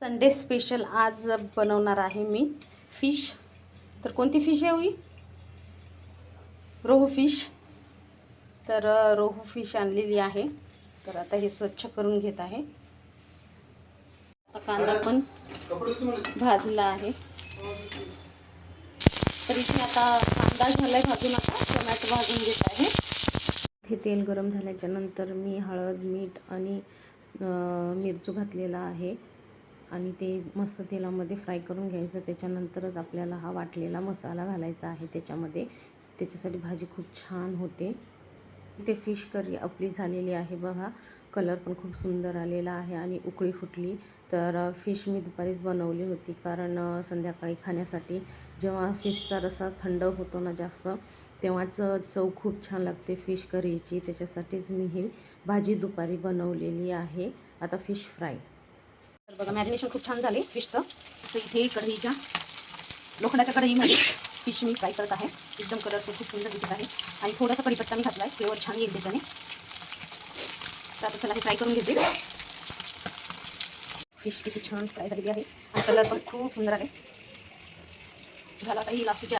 Sunday special आज बनवणार आहे मी फिश. तर कोणती फिश आहे ही? रोहू फिश. तर रोहू फिश आणलेली आहे. तर आता हे स्वच्छ करून घेत आहे. आता कांदा पण भाजला आहे. तर इथे आता कांदा झालाय भाजून, आता टोमॅटो भाजून घेत आहे. हे तेल गरम झाल्याच्या नंतर मी हळद, मीठ आणि मिरची घातलेला आहे आणि ते मस्त तेलामध्ये फ्राय करून घ्यायचं. त्याच्यानंतरच आपल्याला हा वाटलेला मसाला घालायचा आहे त्याच्यामध्ये. त्याच्यासाठी भाजी खूप छान होते. ते फिश करी आपली झालेली आहे बघा. कलर पण खूप सुंदर आलेला आहे आणि उकळी फुटली. तर फिश मी दुपारीच बनवली होती, कारण संध्याकाळी खाण्यासाठी जेव्हा फिशचा रस्सा थंड होतो ना जास्त, तेव्हाच चव खूप छान लागते फिश करीची. त्याच्यासाठीच मी ही भाजी दुपारी बनवलेली आहे. आता फिश फ्राय. तर बघा, मॅरिनेशन खूप छान झाले फिशचं. तर इथे कढईच्या, लोखंडाच्या कढईमध्ये फिश मी फ्राय करत आहे. एकदम कलर खूप सुंदर दिसत आहे आणि थोडासा कढीपत्ता मी घातला आहे, फ्लेवर छान येईल त्याच्याने. तर आता चला हे फ्राय करून घेते. फिश किती छान फ्राय झालेली आहे आणि कलर पण खूप सुंदर आहे. झाला आता ही लास्टची